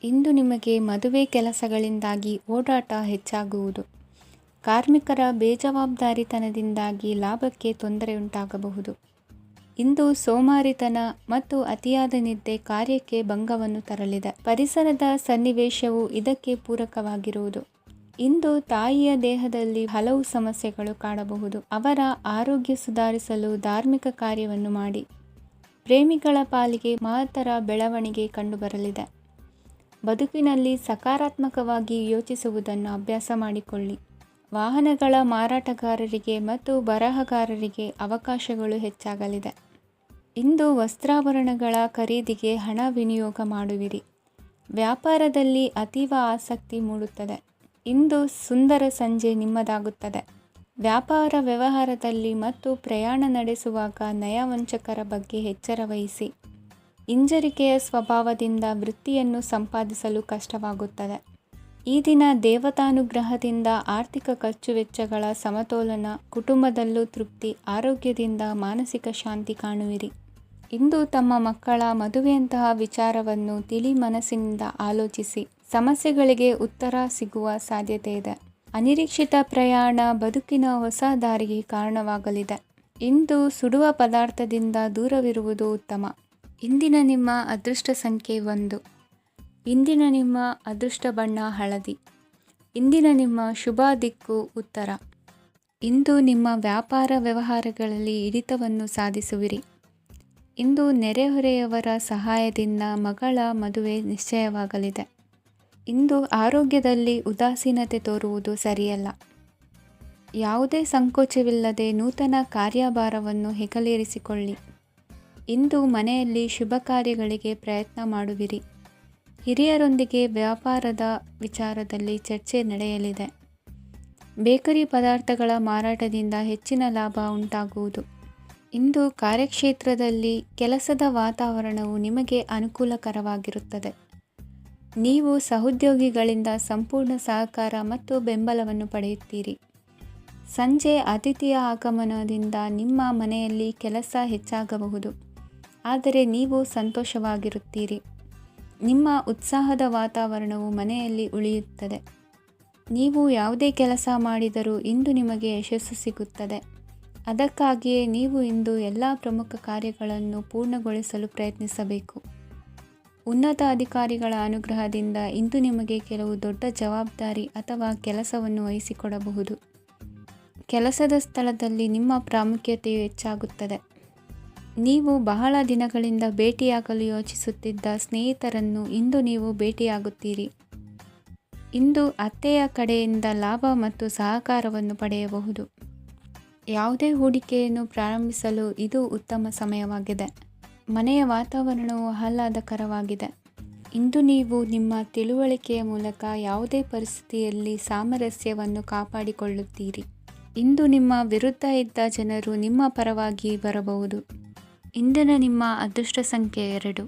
ಇಂದು ನಿಮಗೆ ಮದುವೆ ಕೆಲಸಗಳಿಂದಾಗಿ ಓಡಾಟ ಹೆಚ್ಚಾಗುವುದು. ಕಾರ್ಮಿಕರ ಬೇಜವಾಬ್ದಾರಿತನದಿಂದಾಗಿ ಲಾಭಕ್ಕೆ ತೊಂದರೆಯುಂಟಾಗಬಹುದು. ಇಂದು ಸೋಮಾರಿತನ ಮತ್ತು ಅತಿಯಾದ ನಿದ್ದೆ ಕಾರ್ಯಕ್ಕೆ ಭಂಗವನ್ನು ತರಲಿದೆ. ಪರಿಸರದ ಸನ್ನಿವೇಶವು ಇದಕ್ಕೆ ಪೂರಕವಾಗಿರುವುದು. ಇಂದು ತಾಯಿಯ ದೇಹದಲ್ಲಿ ಹಲವು ಸಮಸ್ಯೆಗಳು ಕಾಣಬಹುದು. ಅವರ ಆರೋಗ್ಯ ಸುಧಾರಿಸಲು ಧಾರ್ಮಿಕ ಕಾರ್ಯವನ್ನು ಮಾಡಿ. ಪ್ರೇಮಿಗಳ ಪಾಲಿಗೆ ಮಹತ್ತರ ಬೆಳವಣಿಗೆ ಕಂಡುಬರಲಿದೆ. ಬದುಕಿನಲ್ಲಿ ಸಕಾರಾತ್ಮಕವಾಗಿ ಯೋಚಿಸುವುದನ್ನು ಅಭ್ಯಾಸ ಮಾಡಿಕೊಳ್ಳಿ. ವಾಹನಗಳ ಮಾರಾಟಗಾರರಿಗೆ ಮತ್ತು ಬರಹಗಾರರಿಗೆ ಅವಕಾಶಗಳು ಹೆಚ್ಚಾಗಲಿದೆ. ಇಂದು ವಸ್ತ್ರಾಭರಣಗಳ ಖರೀದಿಗೆ ಹಣ ವಿನಿಯೋಗ ಮಾಡುವಿರಿ. ವ್ಯಾಪಾರದಲ್ಲಿ ಅತೀವ ಆಸಕ್ತಿ ಮೂಡುತ್ತದೆ. ಇಂದು ಸುಂದರ ಸಂಜೆ ನಿಮ್ಮದಾಗುತ್ತದೆ. ವ್ಯಾಪಾರ ವ್ಯವಹಾರದಲ್ಲಿ ಮತ್ತು ಪ್ರಯಾಣ ನಡೆಸುವಾಗ ನಯವಂಚಕರ ಬಗ್ಗೆ ಎಚ್ಚರ ವಹಿಸಿ. ಹಿಂಜರಿಕೆಯ ಸ್ವಭಾವದಿಂದ ವೃತ್ತಿಯನ್ನು ಸಂಪಾದಿಸಲು ಕಷ್ಟವಾಗುತ್ತದೆ. ಈ ದಿನ ದೇವತಾನುಗ್ರಹದಿಂದ ಆರ್ಥಿಕ ಖರ್ಚು ವೆಚ್ಚಗಳ ಸಮತೋಲನ, ಕುಟುಂಬದಲ್ಲೂ ತೃಪ್ತಿ, ಆರೋಗ್ಯದಿಂದ ಮಾನಸಿಕ ಶಾಂತಿ ಕಾಣುವಿರಿ. ಇಂದು ತಮ್ಮ ಮಕ್ಕಳ ಮದುವೆಯಂತಹ ವಿಚಾರವನ್ನು ತಿಳಿ ಮನಸ್ಸಿನಿಂದ ಆಲೋಚಿಸಿ. ಸಮಸ್ಯೆಗಳಿಗೆ ಉತ್ತರ ಸಿಗುವ ಸಾಧ್ಯತೆ ಇದೆ. ಅನಿರೀಕ್ಷಿತ ಪ್ರಯಾಣ ಬದುಕಿನ ಹೊಸ ದಾರಿಗೆ ಕಾರಣವಾಗಲಿದೆ. ಇಂದು ಸುಡುವ ಪದಾರ್ಥದಿಂದ ದೂರವಿರುವುದು ಉತ್ತಮ. ಇಂದಿನ ನಿಮ್ಮ ಅದೃಷ್ಟ ಸಂಖ್ಯೆ 1. ಇಂದಿನ ನಿಮ್ಮ ಅದೃಷ್ಟ ಬಣ್ಣ ಹಳದಿ. ಇಂದಿನ ನಿಮ್ಮ ಶುಭ ದಿಕ್ಕು ಉತ್ತರ. ಇಂದು ನಿಮ್ಮ ವ್ಯಾಪಾರ ವ್ಯವಹಾರಗಳಲ್ಲಿ ಹಿಡಿತವನ್ನು ಸಾಧಿಸುವಿರಿ. ಇಂದು ನೆರೆಹೊರೆಯವರ ಸಹಾಯದಿಂದ ಮಗಳ ಮದುವೆ ನಿಶ್ಚಯವಾಗಲಿದೆ. ಇಂದು ಆರೋಗ್ಯದಲ್ಲಿ ಉದಾಸೀನತೆ ತೋರುವುದು ಸರಿಯಲ್ಲ. ಯಾವುದೇ ಸಂಕೋಚವಿಲ್ಲದೆ ನೂತನ ಕಾರ್ಯಭಾರವನ್ನು ಹೆಗಲೇರಿಸಿಕೊಳ್ಳಿ. ಇಂದು ಮನೆಯಲ್ಲಿ ಶುಭ ಕಾರ್ಯಗಳಿಗೆ ಪ್ರಯತ್ನ ಮಾಡುವಿರಿ. ಹಿರಿಯರೊಂದಿಗೆ ವ್ಯಾಪಾರದ ವಿಚಾರದಲ್ಲಿ ಚರ್ಚೆ ನಡೆಯಲಿದೆ. ಬೇಕರಿ ಪದಾರ್ಥಗಳ ಮಾರಾಟದಿಂದ ಹೆಚ್ಚಿನ ಲಾಭ ಉಂಟಾಗುವುದು. ಇಂದು ಕಾರ್ಯಕ್ಷೇತ್ರದಲ್ಲಿ ಕೆಲಸದ ವಾತಾವರಣವು ನಿಮಗೆ ಅನುಕೂಲಕರವಾಗಿರುತ್ತದೆ. ನೀವು ಸಹೋದ್ಯೋಗಿಗಳಿಂದ ಸಂಪೂರ್ಣ ಸಹಕಾರ ಮತ್ತು ಬೆಂಬಲವನ್ನು ಪಡೆಯುತ್ತೀರಿ. ಸಂಜೆ ಅತಿಥಿಯ ಆಗಮನದಿಂದ ನಿಮ್ಮ ಮನೆಯಲ್ಲಿ ಕೆಲಸ ಹೆಚ್ಚಾಗಬಹುದು, ಆದರೆ ನೀವು ಸಂತೋಷವಾಗಿರುತ್ತೀರಿ. ನಿಮ್ಮ ಉತ್ಸಾಹದ ವಾತಾವರಣವು ಮನೆಯಲ್ಲಿ ಉಳಿಯುತ್ತದೆ. ನೀವು ಯಾವುದೇ ಕೆಲಸ ಮಾಡಿದರೂ ಇಂದು ನಿಮಗೆ ಯಶಸ್ಸು ಸಿಗುತ್ತದೆ. ಅದಕ್ಕಾಗಿಯೇ ನೀವು ಇಂದು ಎಲ್ಲ ಪ್ರಮುಖ ಕಾರ್ಯಗಳನ್ನು ಪೂರ್ಣಗೊಳಿಸಲು ಪ್ರಯತ್ನಿಸಬೇಕು. ಉನ್ನತ ಅಧಿಕಾರಿಗಳ ಅನುಗ್ರಹದಿಂದ ಇಂದು ನಿಮಗೆ ಕೆಲವು ದೊಡ್ಡ ಜವಾಬ್ದಾರಿ ಅಥವಾ ಕೆಲಸವನ್ನು ವಹಿಸಿಕೊಡಬಹುದು. ಕೆಲಸದ ಸ್ಥಳದಲ್ಲಿ ನಿಮ್ಮ ಪ್ರಾಮುಖ್ಯತೆಯು ಹೆಚ್ಚಾಗುತ್ತದೆ. ನೀವು ಬಹಳ ದಿನಗಳಿಂದ ಭೇಟಿಯಾಗಲು ಯೋಚಿಸುತ್ತಿದ್ದ ಸ್ನೇಹಿತರನ್ನು ಇಂದು ನೀವು ಭೇಟಿಯಾಗುತ್ತೀರಿ. ಇಂದು ಅತ್ತೆಯ ಕಡೆಯಿಂದ ಲಾಭ ಮತ್ತು ಸಹಕಾರವನ್ನು ಪಡೆಯಬಹುದು. ಯಾವುದೇ ಹೂಡಿಕೆಯನ್ನು ಪ್ರಾರಂಭಿಸಲು ಇದು ಉತ್ತಮ ಸಮಯವಾಗಿದೆ. ಮನೆಯ ವಾತಾವರಣವು ಆಹ್ಲಾದಕರವಾಗಿದೆ. ಇಂದು ನೀವು ನಿಮ್ಮ ತಿಳುವಳಿಕೆಯ ಮೂಲಕ ಯಾವುದೇ ಪರಿಸ್ಥಿತಿಯಲ್ಲಿ ಸಾಮರಸ್ಯವನ್ನು ಕಾಪಾಡಿಕೊಳ್ಳುತ್ತೀರಿ. ಇಂದು ನಿಮ್ಮ ವಿರುದ್ಧ ಇದ್ದ ಜನರು ನಿಮ್ಮ ಪರವಾಗಿ ಬರಬಹುದು. ಇಂದಿನ ನಿಮ್ಮ ಅದೃಷ್ಟ ಸಂಖ್ಯೆ 2.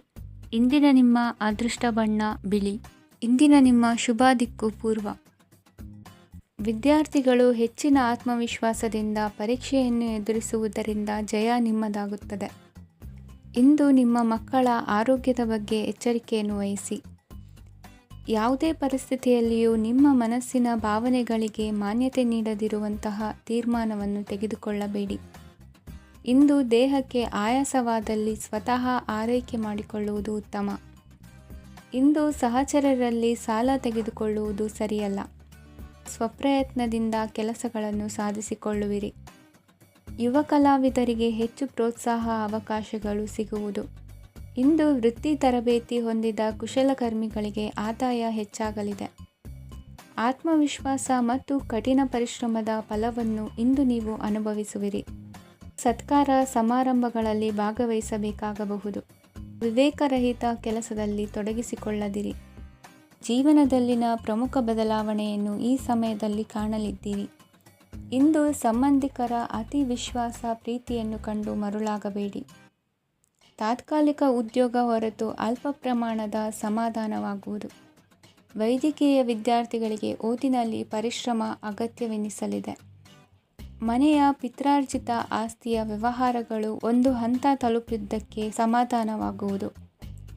ಇಂದಿನ ನಿಮ್ಮ ಅದೃಷ್ಟ ಬಣ್ಣ ಬಿಳಿ. ಇಂದಿನ ನಿಮ್ಮ ಶುಭ ದಿಕ್ಕು ಪೂರ್ವ. ವಿದ್ಯಾರ್ಥಿಗಳು ಹೆಚ್ಚಿನ ಆತ್ಮವಿಶ್ವಾಸದಿಂದ ಪರೀಕ್ಷೆಯನ್ನು ಎದುರಿಸುವುದರಿಂದ ಜಯ ನಿಮ್ಮದಾಗುತ್ತದೆ. ಇಂದು ನಿಮ್ಮ ಮಕ್ಕಳ ಆರೋಗ್ಯದ ಬಗ್ಗೆ ಎಚ್ಚರಿಕೆಯನ್ನು ವಹಿಸಿ. ಯಾವುದೇ ಪರಿಸ್ಥಿತಿಯಲ್ಲಿಯೂ ನಿಮ್ಮ ಮನಸ್ಸಿನ ಭಾವನೆಗಳಿಗೆ ಮಾನ್ಯತೆ ನೀಡದಿರುವಂತಹ ತೀರ್ಮಾನವನ್ನು ತೆಗೆದುಕೊಳ್ಳಬೇಡಿ. ಇಂದು ದೇಹಕ್ಕೆ ಆಯಾಸವಾದಲ್ಲಿ ಸ್ವತಃ ಆರೈಕೆ ಮಾಡಿಕೊಳ್ಳುವುದು ಉತ್ತಮ. ಇಂದು ಸಹಚರರಲ್ಲಿ ಸಾಲ ತೆಗೆದುಕೊಳ್ಳುವುದು ಸರಿಯಲ್ಲ. ಸ್ವಪ್ರಯತ್ನದಿಂದ ಕೆಲಸಗಳನ್ನು ಸಾಧಿಸಿಕೊಳ್ಳುವಿರಿ. ಯುವ ಕಲಾವಿದರಿಗೆ ಹೆಚ್ಚು ಪ್ರೋತ್ಸಾಹ ಅವಕಾಶಗಳು ಸಿಗುವುದು. ಇಂದು ವೃತ್ತಿ ತರಬೇತಿ ಹೊಂದಿದ ಕುಶಲಕರ್ಮಿಗಳಿಗೆ ಆದಾಯ ಹೆಚ್ಚಾಗಲಿದೆ. ಆತ್ಮವಿಶ್ವಾಸ ಮತ್ತು ಕಠಿಣ ಪರಿಶ್ರಮದ ಫಲವನ್ನು ಇಂದು ನೀವು ಅನುಭವಿಸುವಿರಿ. ಸತ್ಕಾರ ಸಮಾರಂಭಗಳಲ್ಲಿ ಭಾಗವಹಿಸಬೇಕಾಗಬಹುದು. ವಿವೇಕರಹಿತ ಕೆಲಸದಲ್ಲಿ ತೊಡಗಿಸಿಕೊಳ್ಳದಿರಿ. ಜೀವನದಲ್ಲಿನ ಪ್ರಮುಖ ಬದಲಾವಣೆಯನ್ನು ಈ ಸಮಯದಲ್ಲಿ ಕಾಣಲಿದ್ದೀರಿ. ಇಂದು ಸಂಬಂಧಿಕರ ಅತಿ ವಿಶ್ವಾಸ ಪ್ರೀತಿಯನ್ನು ಕಂಡು ಮರುಳಾಗಬೇಡಿ. ತಾತ್ಕಾಲಿಕ ಉದ್ಯೋಗ ಹೊರತು ಅಲ್ಪ ಪ್ರಮಾಣದ ಸಮಾಧಾನವಾಗುವುದು. ವೈದ್ಯಕೀಯ ವಿದ್ಯಾರ್ಥಿಗಳಿಗೆ ಓದಿನಲ್ಲಿ ಪರಿಶ್ರಮ ಅಗತ್ಯವೆನಿಸಲಿದೆ. ಮನೆಯ ಪಿತ್ರಾರ್ಜಿತ ಆಸ್ತಿಯ ವ್ಯವಹಾರಗಳು ಒಂದು ಹಂತ ತಲುಪಿದ್ದಕ್ಕೆ ಸಮಾಧಾನವಾಗುವುದು.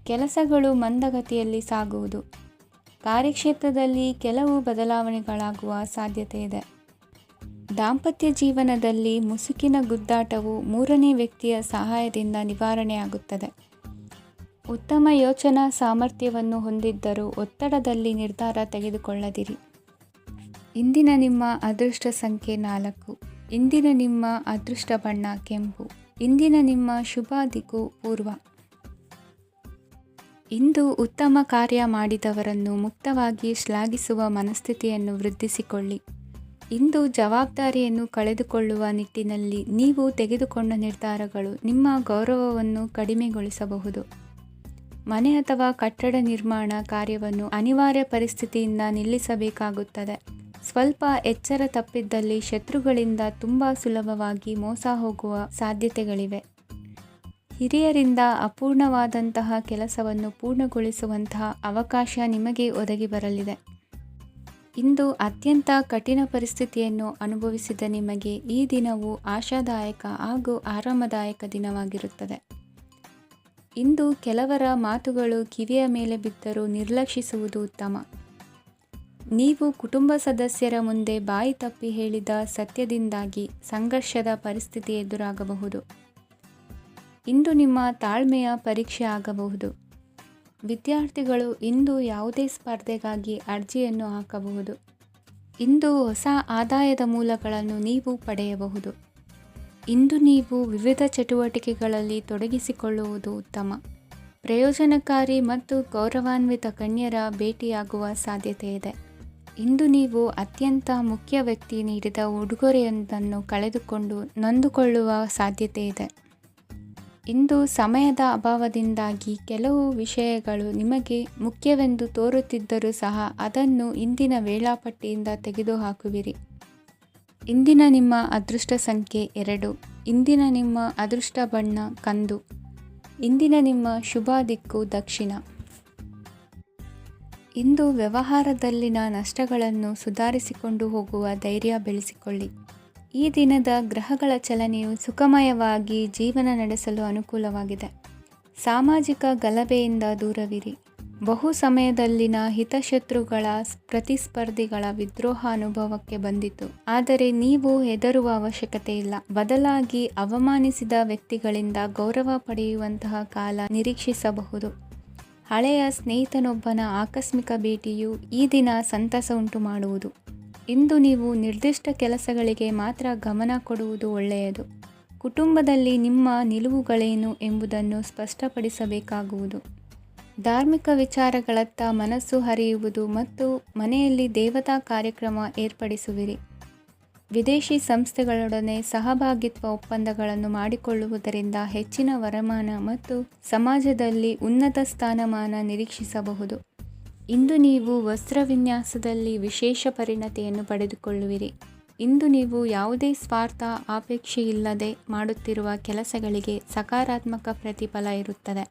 ಕೆಲಸಗಳು ಮಂದಗತಿಯಲ್ಲಿ ಸಾಗುವುದು. ಕಾರ್ಯಕ್ಷೇತ್ರದಲ್ಲಿ ಕೆಲವು ಬದಲಾವಣೆಗಳಾಗುವ ಸಾಧ್ಯತೆ ಇದೆ. ದಾಂಪತ್ಯ ಜೀವನದಲ್ಲಿ ಮುಸುಕಿನ ಗುದ್ದಾಟವು ಮೂರನೇ ವ್ಯಕ್ತಿಯ ಸಹಾಯದಿಂದ ನಿವಾರಣೆಯಾಗುತ್ತದೆ. ಉತ್ತಮ ಯೋಚನಾ ಸಾಮರ್ಥ್ಯವನ್ನು ಹೊಂದಿದ್ದರೂ ಒತ್ತಡದಲ್ಲಿ ನಿರ್ಧಾರ ತೆಗೆದುಕೊಳ್ಳದಿರಿ. ಇಂದಿನ ನಿಮ್ಮ ಅದೃಷ್ಟ ಸಂಖ್ಯೆ 4. ಇಂದಿನ ನಿಮ್ಮ ಅದೃಷ್ಟ ಬಣ್ಣ ಕೆಂಪು. ಇಂದಿನ ನಿಮ್ಮ ಶುಭ ದಿಕ್ಕು ಪೂರ್ವ. ಇಂದು ಉತ್ತಮ ಕಾರ್ಯ ಮಾಡಿದವರನ್ನು ಮುಕ್ತವಾಗಿ ಶ್ಲಾಘಿಸುವ ಮನಸ್ಥಿತಿಯನ್ನು ವೃದ್ಧಿಸಿಕೊಳ್ಳಿ. ಇಂದು ಜವಾಬ್ದಾರಿಯನ್ನು ಕಳೆದುಕೊಳ್ಳುವ ನಿಟ್ಟಿನಲ್ಲಿ ನೀವು ತೆಗೆದುಕೊಂಡ ನಿರ್ಧಾರಗಳು ನಿಮ್ಮ ಗೌರವವನ್ನು ಕಡಿಮೆಗೊಳಿಸಬಹುದು. ಮನೆ ಅಥವಾ ಕಟ್ಟಡ ನಿರ್ಮಾಣ ಕಾರ್ಯವನ್ನು ಅನಿವಾರ್ಯ ಪರಿಸ್ಥಿತಿಯಿಂದ ನಿಲ್ಲಿಸಬೇಕಾಗುತ್ತದೆ. ಸ್ವಲ್ಪ ಎಚ್ಚರ ತಪ್ಪಿದ್ದಲ್ಲಿ ಶತ್ರುಗಳಿಂದ ತುಂಬ ಸುಲಭವಾಗಿ ಮೋಸ ಹೋಗುವ ಸಾಧ್ಯತೆಗಳಿವೆ. ಹಿರಿಯರಿಂದ ಅಪೂರ್ಣವಾದಂತಹ ಕೆಲಸವನ್ನು ಪೂರ್ಣಗೊಳಿಸುವಂತಹ ಅವಕಾಶ ನಿಮಗೆ ಒದಗಿ ಬರಲಿದೆ. ಇಂದು ಅತ್ಯಂತ ಕಠಿಣ ಪರಿಸ್ಥಿತಿಯನ್ನು ಅನುಭವಿಸಿದ ನಿಮಗೆ ಈ ದಿನವು ಆಶಾದಾಯಕ ಹಾಗೂ ಆರಾಮದಾಯಕ ದಿನವಾಗಿರುತ್ತದೆ. ಇಂದು ಕೆಲವರ ಮಾತುಗಳು ಕಿವಿಯ ಮೇಲೆ ಬಿದ್ದರೂ ನಿರ್ಲಕ್ಷಿಸುವುದು ಉತ್ತಮ. ನೀವು ಕುಟುಂಬ ಸದಸ್ಯರ ಮುಂದೆ ಬಾಯಿ ತಪ್ಪಿ ಹೇಳಿದ ಸತ್ಯದಿಂದಾಗಿ ಸಂಘರ್ಷದ ಪರಿಸ್ಥಿತಿ ಎದುರಾಗಬಹುದು. ಇಂದು ನಿಮ್ಮ ತಾಳ್ಮೆಯ ಪರೀಕ್ಷೆ ಆಗಬಹುದು. ವಿದ್ಯಾರ್ಥಿಗಳು ಇಂದು ಯಾವುದೇ ಸ್ಪರ್ಧೆಗಾಗಿ ಅರ್ಜಿಯನ್ನು ಹಾಕಬಹುದು. ಇಂದು ಹೊಸ ಆದಾಯದ ಮೂಲಗಳನ್ನು ನೀವು ಪಡೆಯಬಹುದು. ಇಂದು ನೀವು ವಿವಿಧ ಚಟುವಟಿಕೆಗಳಲ್ಲಿ ತೊಡಗಿಸಿಕೊಳ್ಳುವುದು ಉತ್ತಮ. ಪ್ರಯೋಜನಕಾರಿ ಮತ್ತು ಗೌರವಾನ್ವಿತ ಗಣ್ಯರ ಭೇಟಿಯಾಗುವ ಸಾಧ್ಯತೆ ಇದೆ. ಇಂದು ನೀವು ಅತ್ಯಂತ ಮುಖ್ಯ ವ್ಯಕ್ತಿ ನೀಡಿದ ಉಡುಗೊರೆಯೊಂದನ್ನು ಕಳೆದುಕೊಂಡು ನೊಂದುಕೊಳ್ಳುವ ಸಾಧ್ಯತೆ ಇದೆ. ಇಂದು ಸಮಯದ ಅಭಾವದಿಂದಾಗಿ ಕೆಲವು ವಿಷಯಗಳು ನಿಮಗೆ ಮುಖ್ಯವೆಂದು ತೋರುತ್ತಿದ್ದರೂ ಸಹ ಅದನ್ನು ಇಂದಿನ ವೇಳಾಪಟ್ಟಿಯಿಂದ ತೆಗೆದುಹಾಕುವಿರಿ. ಇಂದಿನ ನಿಮ್ಮ ಅದೃಷ್ಟ ಸಂಖ್ಯೆ 2. ಇಂದಿನ ನಿಮ್ಮ ಅದೃಷ್ಟ ಬಣ್ಣ ಕಂದು. ಇಂದಿನ ನಿಮ್ಮ ಶುಭ ದಿಕ್ಕು ದಕ್ಷಿಣ. ಇಂದು ವ್ಯವಹಾರದಲ್ಲಿನ ನಷ್ಟಗಳನ್ನು ಸುಧಾರಿಸಿಕೊಂಡು ಹೋಗುವ ಧೈರ್ಯ ಬೆಳೆಸಿಕೊಳ್ಳಿ. ಈ ದಿನದ ಗ್ರಹಗಳ ಚಲನೆಯು ಸುಖಮಯವಾಗಿ ಜೀವನ ನಡೆಸಲು ಅನುಕೂಲವಾಗಿದೆ. ಸಾಮಾಜಿಕ ಗಲಭೆಯಿಂದ ದೂರವಿರಿ. ಬಹು ಸಮಯದಲ್ಲಿನ ಹಿತಶತ್ರುಗಳ ಪ್ರತಿಸ್ಪರ್ಧಿಗಳ ವಿದ್ರೋಹ ಅನುಭವಕ್ಕೆ ಬಂದಿತು. ಆದರೆ ನೀವು ಹೆದರುವ ಅವಶ್ಯಕತೆ ಇಲ್ಲ. ಬದಲಾಗಿ ಅವಮಾನಿಸಿದ ವ್ಯಕ್ತಿಗಳಿಂದ ಗೌರವ ಪಡೆಯುವಂತಹ ಕಾಲ ನಿರೀಕ್ಷಿಸಬಹುದು. ಹಳೆಯ ಸ್ನೇಹಿತನೊಬ್ಬನ ಆಕಸ್ಮಿಕ ಭೇಟಿಯು ಈ ದಿನ ಸಂತಸ ಉಂಟು ಮಾಡುವುದು. ಇಂದು ನೀವು ನಿರ್ದಿಷ್ಟ ಕೆಲಸಗಳಿಗೆ ಮಾತ್ರ ಗಮನ ಕೊಡುವುದು ಒಳ್ಳೆಯದು. ಕುಟುಂಬದಲ್ಲಿ ನಿಮ್ಮ ನಿಲುವುಗಳೇನು ಎಂಬುದನ್ನು ಸ್ಪಷ್ಟಪಡಿಸಬೇಕಾಗುವುದು. ಧಾರ್ಮಿಕ ವಿಚಾರಗಳತ್ತ ಮನಸ್ಸು ಹರಿಯುವುದು ಮತ್ತು ಮನೆಯಲ್ಲಿ ದೇವತಾ ಕಾರ್ಯಕ್ರಮ ಏರ್ಪಡಿಸುವಿರಿ. ವಿದೇಶಿ ಸಂಸ್ಥೆಗಳೊಡನೆ ಸಹಭಾಗಿತ್ವ ಒಪ್ಪಂದಗಳನ್ನು ಮಾಡಿಕೊಳ್ಳುವುದರಿಂದ ಹೆಚ್ಚಿನ ವರಮಾನ ಮತ್ತು ಸಮಾಜದಲ್ಲಿ ಉನ್ನತ ಸ್ಥಾನಮಾನ ನಿರೀಕ್ಷಿಸಬಹುದು. ಇಂದು ನೀವು ವಸ್ತ್ರವಿನ್ಯಾಸದಲ್ಲಿ ವಿಶೇಷ ಪರಿಣತಿಯನ್ನು ಪಡೆದುಕೊಳ್ಳುವಿರಿ. ಇಂದು ನೀವು ಯಾವುದೇ ಸ್ವಾರ್ಥ ಅಪೇಕ್ಷೆಯಿಲ್ಲದೆ ಮಾಡುತ್ತಿರುವ ಕೆಲಸಗಳಿಗೆ ಸಕಾರಾತ್ಮಕ ಪ್ರತಿಫಲ ಇರುತ್ತದೆ.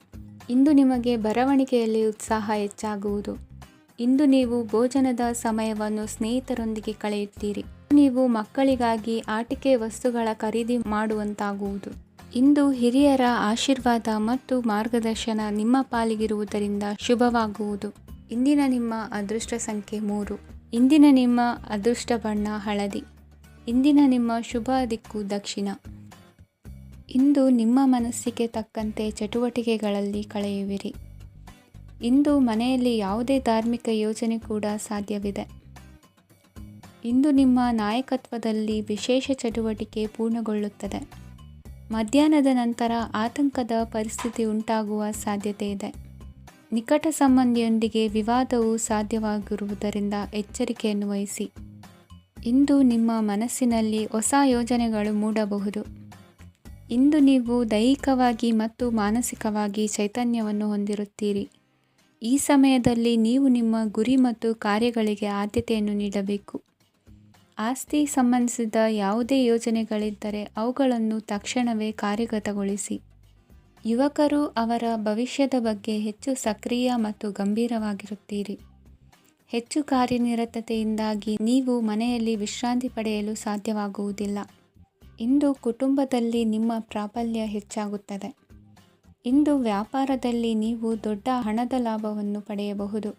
ಇಂದು ನಿಮಗೆ ಬರವಣಿಗೆಯಲ್ಲಿ ಉತ್ಸಾಹ ಹೆಚ್ಚಾಗುವುದು. ಇಂದು ನೀವು ಭೋಜನದ ಸಮಯವನ್ನು ಸ್ನೇಹಿತರೊಂದಿಗೆ ಕಳೆಯುತ್ತೀರಿ. ನೀವು ಮಕ್ಕಳಿಗಾಗಿ ಆಟಿಕೆ ವಸ್ತುಗಳ ಖರೀದಿ ಮಾಡುವಂತಾಗುವುದು. ಇಂದು ಹಿರಿಯರ ಆಶೀರ್ವಾದ ಮತ್ತು ಮಾರ್ಗದರ್ಶನ ನಿಮ್ಮ ಪಾಲಿಗಿರುವುದರಿಂದ ಶುಭವಾಗುವುದು. ಇಂದಿನ ನಿಮ್ಮ ಅದೃಷ್ಟ ಸಂಖ್ಯೆ 3. ಇಂದಿನ ನಿಮ್ಮ ಅದೃಷ್ಟ ಬಣ್ಣ ಹಳದಿ. ಇಂದಿನ ನಿಮ್ಮ ಶುಭ ದಿಕ್ಕು ದಕ್ಷಿಣ. ಇಂದು ನಿಮ್ಮ ಮನಸ್ಸಿಗೆ ತಕ್ಕಂತೆ ಚಟುವಟಿಕೆಗಳಲ್ಲಿ ಕಳೆಯುವಿರಿ. ಇಂದು ಮನೆಯಲ್ಲಿ ಯಾವುದೇ ಧಾರ್ಮಿಕ ಯೋಜನೆ ಕೂಡ ಸಾಧ್ಯವಿದೆ. ಇಂದು ನಿಮ್ಮ ನಾಯಕತ್ವದಲ್ಲಿ ವಿಶೇಷ ಚಟುವಟಿಕೆ ಪೂರ್ಣಗೊಳ್ಳುತ್ತದೆ. ಮಧ್ಯಾಹ್ನದ ನಂತರ ಆತಂಕದ ಪರಿಸ್ಥಿತಿ ಉಂಟಾಗುವ ಸಾಧ್ಯತೆ ಇದೆ. ನಿಕಟ ಸಂಬಂಧಿಯೊಂದಿಗೆ ವಿವಾದವು ಸಾಧ್ಯವಾಗಿರುವುದರಿಂದ ಎಚ್ಚರಿಕೆಯನ್ನು ವಹಿಸಿ. ಇಂದು ನಿಮ್ಮ ಮನಸ್ಸಿನಲ್ಲಿ ಹೊಸ ಯೋಜನೆಗಳು ಮೂಡಬಹುದು. ಇಂದು ನೀವು ದೈಹಿಕವಾಗಿ ಮತ್ತು ಮಾನಸಿಕವಾಗಿ ಚೈತನ್ಯವನ್ನು ಹೊಂದಿರುತ್ತೀರಿ. ಈ ಸಮಯದಲ್ಲಿ ನೀವು ನಿಮ್ಮ ಗುರಿ ಮತ್ತು ಕಾರ್ಯಗಳಿಗೆ ಆದ್ಯತೆಯನ್ನು ನೀಡಬೇಕು. ಆಸ್ತಿ ಸಂಬಂಧಿಸಿದ ಯಾವುದೇ ಯೋಜನೆಗಳಿದ್ದರೆ ಅವುಗಳನ್ನು ತಕ್ಷಣವೇ ಕಾರ್ಯಗತಗೊಳಿಸಿ. ಯುವಕರು ಅವರ ಭವಿಷ್ಯದ ಬಗ್ಗೆ ಹೆಚ್ಚು ಸಕ್ರಿಯ ಮತ್ತು ಗಂಭೀರವಾಗಿರುತ್ತೀರಿ. ಹೆಚ್ಚು ಕಾರ್ಯನಿರತತೆಯಿಂದಾಗಿ ನೀವು ಮನೆಯಲ್ಲಿ ವಿಶ್ರಾಂತಿ ಪಡೆಯಲು ಸಾಧ್ಯವಾಗುವುದಿಲ್ಲ. ಇಂದು ಕುಟುಂಬದಲ್ಲಿ ನಿಮ್ಮ ಪ್ರಾಬಲ್ಯ ಹೆಚ್ಚಾಗುತ್ತದೆ. ಇಂದು ವ್ಯಾಪಾರದಲ್ಲಿ ನೀವು ದೊಡ್ಡ ಹಣದ ಲಾಭವನ್ನು ಪಡೆಯಬಹುದು.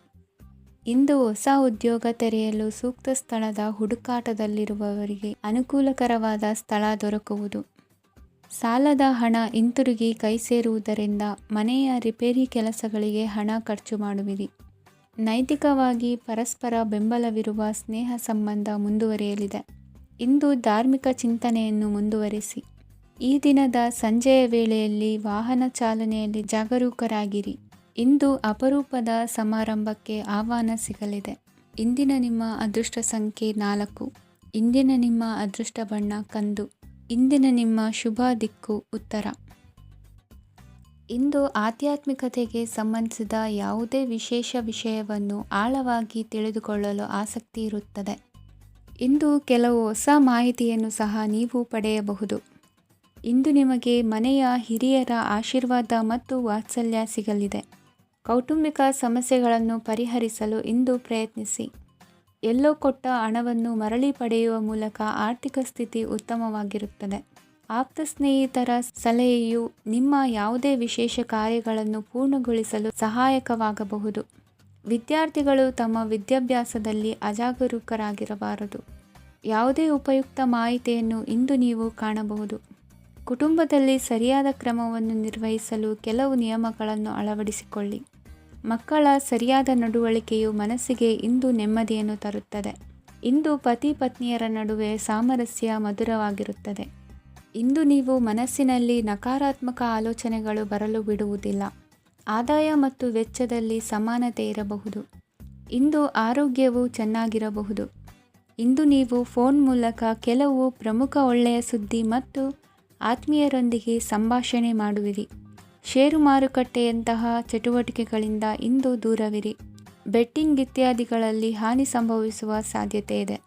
ಇಂದು ಹೊಸ ಉದ್ಯೋಗ ತೆರೆಯಲು ಸೂಕ್ತ ಸ್ಥಳದ ಹುಡುಕಾಟದಲ್ಲಿರುವವರಿಗೆ ಅನುಕೂಲಕರವಾದ ಸ್ಥಳ ದೊರಕುವುದು. ಸಾಲದ ಹಣ ಹಿಂತಿರುಗಿ ಕೈ ಸೇರುವುದರಿಂದ ಮನೆಯ ರಿಪೇರಿ ಕೆಲಸಗಳಿಗೆ ಹಣ ಖರ್ಚು ಮಾಡುವಿರಿ. ನೈತಿಕವಾಗಿ ಪರಸ್ಪರ ಬೆಂಬಲವಿರುವ ಸ್ನೇಹ ಸಂಬಂಧ ಮುಂದುವರಿಯಲಿದೆ. ಇಂದು ಧಾರ್ಮಿಕ ಚಿಂತನೆಯನ್ನು ಮುಂದುವರಿಸಿ. ಈ ದಿನದ ಸಂಜೆಯ ವೇಳೆಯಲ್ಲಿ ವಾಹನ ಚಾಲನೆಯಲ್ಲಿ ಜಾಗರೂಕರಾಗಿರಿ. ಇಂದು ಅಪರೂಪದ ಸಮಾರಂಭಕ್ಕೆ ಆಹ್ವಾನ ಸಿಗಲಿದೆ. ಇಂದಿನ ನಿಮ್ಮ ಅದೃಷ್ಟ ಸಂಖ್ಯೆ 4. ಇಂದಿನ ನಿಮ್ಮ ಅದೃಷ್ಟ ಬಣ್ಣ ಕಂದು. ಇಂದಿನ ನಿಮ್ಮ ಶುಭ ದಿಕ್ಕು ಉತ್ತರ. ಇಂದು ಆಧ್ಯಾತ್ಮಿಕತೆಗೆ ಸಂಬಂಧಿಸಿದ ಯಾವುದೇ ವಿಶೇಷ ವಿಷಯವನ್ನು ಆಳವಾಗಿ ತಿಳಿದುಕೊಳ್ಳಲು ಆಸಕ್ತಿ ಇರುತ್ತದೆ. ಇಂದು ಕೆಲವು ಹೊಸ ಮಾಹಿತಿಯನ್ನು ಸಹ ನೀವು ಪಡೆಯಬಹುದು. ಇಂದು ನಿಮಗೆ ಮನೆಯ ಹಿರಿಯರ ಆಶೀರ್ವಾದ ಮತ್ತು ವಾತ್ಸಲ್ಯ ಸಿಗಲಿದೆ. ಕೌಟುಂಬಿಕ ಸಮಸ್ಯೆಗಳನ್ನು ಪರಿಹರಿಸಲು ಇಂದು ಪ್ರಯತ್ನಿಸಿ. ಎಲ್ಲೋ ಕೊಟ್ಟ ಹಣವನ್ನು ಮರಳಿ ಪಡೆಯುವ ಮೂಲಕ ಆರ್ಥಿಕ ಸ್ಥಿತಿ ಉತ್ತಮವಾಗಿರುತ್ತದೆ. ಆಪ್ತ ಸ್ನೇಹಿತರ ಸಲಹೆಯು ನಿಮ್ಮ ಯಾವುದೇ ವಿಶೇಷ ಕಾರ್ಯಗಳನ್ನು ಪೂರ್ಣಗೊಳಿಸಲು ಸಹಾಯಕವಾಗಬಹುದು. ವಿದ್ಯಾರ್ಥಿಗಳು ತಮ್ಮ ವಿದ್ಯಾಭ್ಯಾಸದಲ್ಲಿ ಅಜಾಗರೂಕರಾಗಿರಬಾರದು. ಯಾವುದೇ ಉಪಯುಕ್ತ ಮಾಹಿತಿಯನ್ನು ಇಂದು ನೀವು ಕಾಣಬಹುದು. ಕುಟುಂಬದಲ್ಲಿ ಸರಿಯಾದ ಕ್ರಮವನ್ನು ನಿರ್ವಹಿಸಲು ಕೆಲವು ನಿಯಮಗಳನ್ನು ಅಳವಡಿಸಿಕೊಳ್ಳಿ. ಮಕ್ಕಳ ಸರಿಯಾದ ನಡವಳಿಕೆಯು ಮನಸ್ಸಿಗೆ ಇಂದು ನೆಮ್ಮದಿಯನ್ನು ತರುತ್ತದೆ. ಇಂದು ಪತಿ ಪತ್ನಿಯರ ನಡುವೆ ಸಾಮರಸ್ಯ ಮಧುರವಾಗಿರುತ್ತದೆ. ಇಂದು ನೀವು ಮನಸ್ಸಿನಲ್ಲಿ ನಕಾರಾತ್ಮಕ ಆಲೋಚನೆಗಳು ಬರಲು ಬಿಡುವುದಿಲ್ಲ. ಆದಾಯ ಮತ್ತು ವೆಚ್ಚದಲ್ಲಿ ಸಮಾನತೆ ಇರಬಹುದು. ಇಂದು ಆರೋಗ್ಯವು ಚೆನ್ನಾಗಿರಬಹುದು. ಇಂದು ನೀವು ಫೋನ್ ಮೂಲಕ ಕೆಲವು ಪ್ರಮುಖ ಒಳ್ಳೆಯ ಸುದ್ದಿ ಮತ್ತು ಆತ್ಮೀಯರೊಂದಿಗೆ ಸಂಭಾಷಣೆ ಮಾಡುವಿರಿ. ಷೇರು ಮಾರುಕಟ್ಟೆಯಂತಹ ಚಟುವಟಿಕೆಗಳಿಂದ ಇಂದು ದೂರವಿರಿ. ಬೆಟ್ಟಿಂಗ್ ಇತ್ಯಾದಿಗಳಲ್ಲಿ ಹಾನಿ ಸಂಭವಿಸುವ ಸಾಧ್ಯತೆ ಇದೆ.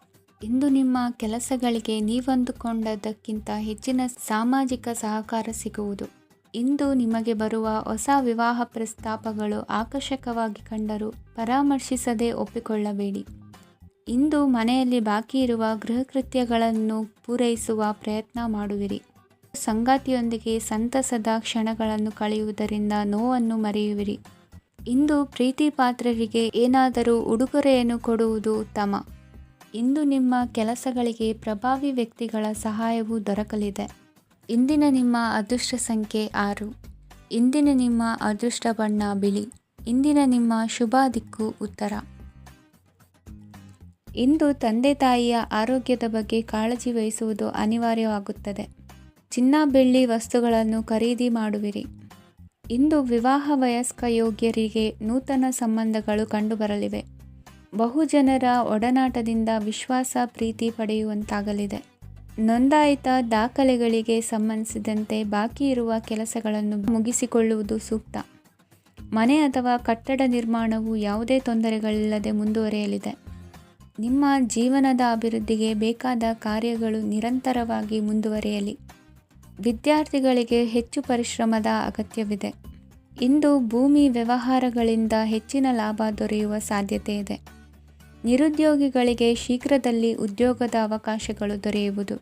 ಇಂದು ನಿಮ್ಮ ಕೆಲಸಗಳಿಗೆ ನೀವಂದುಕೊಂಡದ್ದಕ್ಕಿಂತ ಹೆಚ್ಚಿನ ಸಾಮಾಜಿಕ ಸಹಕಾರ ಸಿಗುವುದು. ಇಂದು ನಿಮಗೆ ಬರುವ ಹೊಸ ವಿವಾಹ ಪ್ರಸ್ತಾಪಗಳು ಆಕರ್ಷಕವಾಗಿ ಕಂಡರೂ ಪರಾಮರ್ಶಿಸದೆ ಒಪ್ಪಿಕೊಳ್ಳಬೇಡಿ. ಇಂದು ಮನೆಯಲ್ಲಿ ಬಾಕಿ ಇರುವ ಗೃಹಕೃತ್ಯಗಳನ್ನು ಪೂರೈಸುವ ಪ್ರಯತ್ನ ಮಾಡುವಿರಿ. ಸಂಗಾತಿಯೊಂದಿಗೆ ಸಂತಸದ ಕ್ಷಣಗಳನ್ನು ಕಳೆಯುವುದರಿಂದ ನೋವನ್ನು ಮರೆಯುವಿರಿ. ಇಂದು ಪ್ರೀತಿ ಪಾತ್ರರಿಗೆ ಏನಾದರೂ ಉಡುಗೊರೆಯನ್ನು ಕೊಡುವುದು ಉತ್ತಮ. ಇಂದು ನಿಮ್ಮ ಕೆಲಸಗಳಿಗೆ ಪ್ರಭಾವಿ ವ್ಯಕ್ತಿಗಳ ಸಹಾಯವು ದೊರಕಲಿದೆ. ಇಂದಿನ ನಿಮ್ಮ ಅದೃಷ್ಟ ಸಂಖ್ಯೆ 6. ಇಂದಿನ ನಿಮ್ಮ ಅದೃಷ್ಟ ಬಣ್ಣ ಬಿಳಿ. ಇಂದಿನ ನಿಮ್ಮ ಶುಭ ದಿಕ್ಕು ಉತ್ತರ. ಇಂದು ತಂದೆ ತಾಯಿಯ ಆರೋಗ್ಯದ ಬಗ್ಗೆ ಕಾಳಜಿ ವಹಿಸುವುದು ಅನಿವಾರ್ಯವಾಗುತ್ತದೆ. ಚಿನ್ನ ಬೆಳ್ಳಿ ವಸ್ತುಗಳನ್ನು ಖರೀದಿ ಮಾಡುವಿರಿ. ಇಂದು ವಿವಾಹ ವಯಸ್ಕ ಯೋಗ್ಯರಿಗೆ ನೂತನ ಸಂಬಂಧಗಳು ಕಂಡುಬರಲಿವೆ. ಬಹುಜನರ ಒಡನಾಟದಿಂದ ವಿಶ್ವಾಸ ಪ್ರೀತಿ ಪಡೆಯುವಂತಾಗಲಿದೆ. ನೋಂದಾಯಿತ ದಾಖಲೆಗಳಿಗೆ ಸಂಬಂಧಿಸಿದಂತೆ ಬಾಕಿ ಇರುವ ಕೆಲಸಗಳನ್ನು ಮುಗಿಸಿಕೊಳ್ಳುವುದು ಸೂಕ್ತ. ಮನೆ ಅಥವಾ ಕಟ್ಟಡ ನಿರ್ಮಾಣವು ಯಾವುದೇ ತೊಂದರೆಗಳಿಲ್ಲದೆ ಮುಂದುವರಿಯಲಿದೆ. ನಿಮ್ಮ ಜೀವನದ ಅಭಿವೃದ್ಧಿಗೆ ಬೇಕಾದ ಕಾರ್ಯಗಳು ನಿರಂತರವಾಗಿ ಮುಂದುವರಿಯಲಿ. ವಿದ್ಯಾರ್ಥಿಗಳಿಗೆ ಹೆಚ್ಚು ಪರಿಶ್ರಮದ ಅಗತ್ಯವಿದೆ. ಇಂದು ಭೂಮಿ ವ್ಯವಹಾರಗಳಿಂದ ಹೆಚ್ಚಿನ ಲಾಭ ದೊರೆಯುವ ಸಾಧ್ಯತೆ ಇದೆ. ನಿರುದ್ಯೋಗಿಗಳಿಗೆ ಶೀಘ್ರದಲ್ಲಿ ಉದ್ಯೋಗದ ಅವಕಾಶಗಳು ದೊರೆಯುವುದು.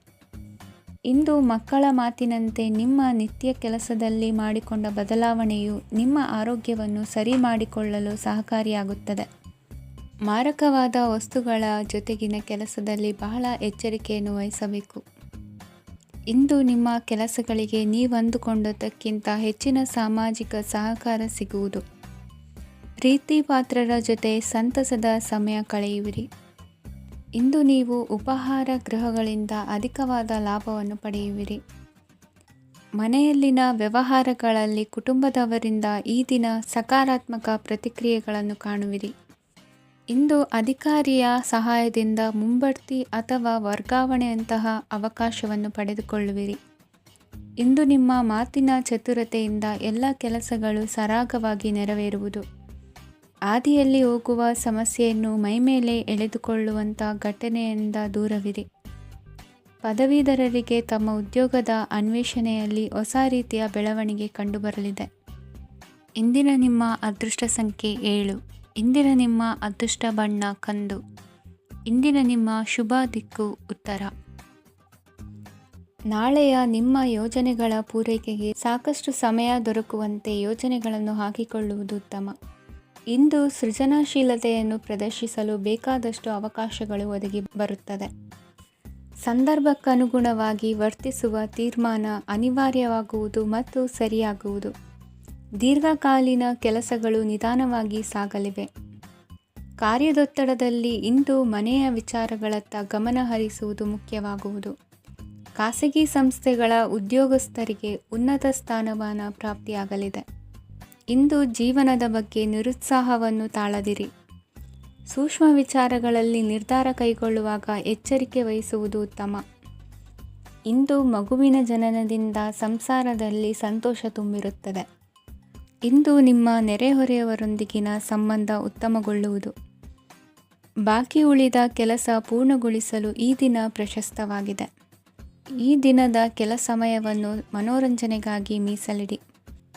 ಇಂದು ಮಕ್ಕಳ ಮಾತಿನಂತೆ ನಿಮ್ಮ ನಿತ್ಯ ಕೆಲಸದಲ್ಲಿ ಮಾಡಿಕೊಂಡ ಬದಲಾವಣೆಯು ನಿಮ್ಮ ಆರೋಗ್ಯವನ್ನು ಸರಿ ಮಾಡಿಕೊಳ್ಳಲು ಸಹಕಾರಿಯಾಗುತ್ತದೆ. ಮಾರಕವಾದ ವಸ್ತುಗಳ ಜೊತೆಗಿನ ಕೆಲಸದಲ್ಲಿ ಬಹಳ ಎಚ್ಚರಿಕೆಯನ್ನು ವಹಿಸಬೇಕು. ಇಂದು ನಿಮ್ಮ ಕೆಲಸಗಳಿಗೆ ನೀವಂದುಕೊಂಡದ್ದಕ್ಕಿಂತ ಹೆಚ್ಚಿನ ಸಾಮಾಜಿಕ ಸಹಕಾರ ಸಿಗುವುದು. ಪ್ರೀತಿ ಪಾತ್ರರ ಜೊತೆ ಸಂತಸದ ಸಮಯ ಕಳೆಯುವಿರಿ. ಇಂದು ನೀವು ಉಪಹಾರ ಗೃಹಗಳಿಂದ ಅಧಿಕವಾದ ಲಾಭವನ್ನು ಪಡೆಯುವಿರಿ. ಮನೆಯಲ್ಲಿನ ವ್ಯವಹಾರಗಳಲ್ಲಿ ಕುಟುಂಬದವರಿಂದ ಈ ದಿನ ಸಕಾರಾತ್ಮಕ ಪ್ರತಿಕ್ರಿಯೆಗಳನ್ನು ಕಾಣುವಿರಿ. ಇಂದು ಅಧಿಕಾರಿಯ ಸಹಾಯದಿಂದ ಮುಂಬಡ್ತಿ ಅಥವಾ ವರ್ಗಾವಣೆಯಂತಹ ಅವಕಾಶವನ್ನು ಪಡೆದುಕೊಳ್ಳುವಿರಿ. ಇಂದು ನಿಮ್ಮ ಮಾತಿನ ಚತುರತೆಯಿಂದ ಎಲ್ಲ ಕೆಲಸಗಳು ಸರಾಗವಾಗಿ ನೆರವೇರುವುದು. ಹಾದಿಯಲ್ಲಿ ಹೋಗುವ ಸಮಸ್ಯೆಯನ್ನು ಮೈಮೇಲೆ ಎಳೆದುಕೊಳ್ಳುವಂಥ ಘಟನೆಯಿಂದ ದೂರವಿರಿ. ಪದವೀಧರರಿಗೆ ತಮ್ಮ ಉದ್ಯೋಗದ ಅನ್ವೇಷಣೆಯಲ್ಲಿ ಹೊಸ ರೀತಿಯ ಬೆಳವಣಿಗೆ ಕಂಡುಬರಲಿದೆ. ಇಂದಿನ ನಿಮ್ಮ ಅದೃಷ್ಟ ಸಂಖ್ಯೆ 7. ಇಂದಿನ ನಿಮ್ಮ ಅದೃಷ್ಟ ಬಣ್ಣ ಕಂದು. ಇಂದಿನ ನಿಮ್ಮ ಶುಭ ದಿಕ್ಕು ಉತ್ತರ. ನಾಳೆಯ ನಿಮ್ಮ ಯೋಜನೆಗಳ ಪೂರೈಕೆಗೆ ಸಾಕಷ್ಟು ಸಮಯ ದೊರಕುವಂತೆ ಯೋಜನೆಗಳನ್ನು ಹಾಕಿಕೊಳ್ಳುವುದು ಉತ್ತಮ. ಇಂದು ಸೃಜನಶೀಲತೆಯನ್ನು ಪ್ರದರ್ಶಿಸಲು ಬೇಕಾದಷ್ಟು ಅವಕಾಶಗಳು ಒದಗಿ ಬರುತ್ತದೆ. ಸಂದರ್ಭಕ್ಕನುಗುಣವಾಗಿ ವರ್ತಿಸುವ ತೀರ್ಮಾನ ಅನಿವಾರ್ಯವಾಗುವುದು ಮತ್ತು ಸರಿಯಾಗುವುದು. ದೀರ್ಘಕಾಲೀನ ಕೆಲಸಗಳು ನಿಧಾನವಾಗಿ ಸಾಗಲಿವೆ. ಕಾರ್ಯದೊತ್ತಡದಲ್ಲಿ ಇಂದು ಮನೆಯ ವಿಚಾರಗಳತ್ತ ಗಮನ ಹರಿಸುವುದು ಮುಖ್ಯವಾಗುವುದು. ಖಾಸಗಿ ಸಂಸ್ಥೆಗಳ ಉದ್ಯೋಗಸ್ಥರಿಗೆ ಉನ್ನತ ಸ್ಥಾನಮಾನ ಪ್ರಾಪ್ತಿಯಾಗಲಿದೆ. ಇಂದು ಜೀವನದ ಬಗ್ಗೆ ನಿರುತ್ಸಾಹವನ್ನು ತಾಳದಿರಿ. ಸೂಕ್ಷ್ಮ ವಿಚಾರಗಳಲ್ಲಿ ನಿರ್ಧಾರ ಕೈಗೊಳ್ಳುವಾಗ ಎಚ್ಚರಿಕೆ ವಹಿಸುವುದು ಉತ್ತಮ. ಇಂದು ಮಗುವಿನ ಜನನದಿಂದ ಸಂಸಾರದಲ್ಲಿ ಸಂತೋಷ ತುಂಬಿರುತ್ತದೆ. ಇಂದು ನಿಮ್ಮ ನೆರೆಹೊರೆಯವರೊಂದಿಗಿನ ಸಂಬಂಧ ಉತ್ತಮಗೊಳ್ಳುವುದು. ಬಾಕಿ ಉಳಿದ ಕೆಲಸ ಪೂರ್ಣಗೊಳಿಸಲು ಈ ದಿನ ಪ್ರಶಸ್ತವಾಗಿದೆ. ಈ ದಿನದ ಕೆಲ ಸಮಯವನ್ನು ಮನೋರಂಜನೆಗಾಗಿ ಮೀಸಲಿಡಿ.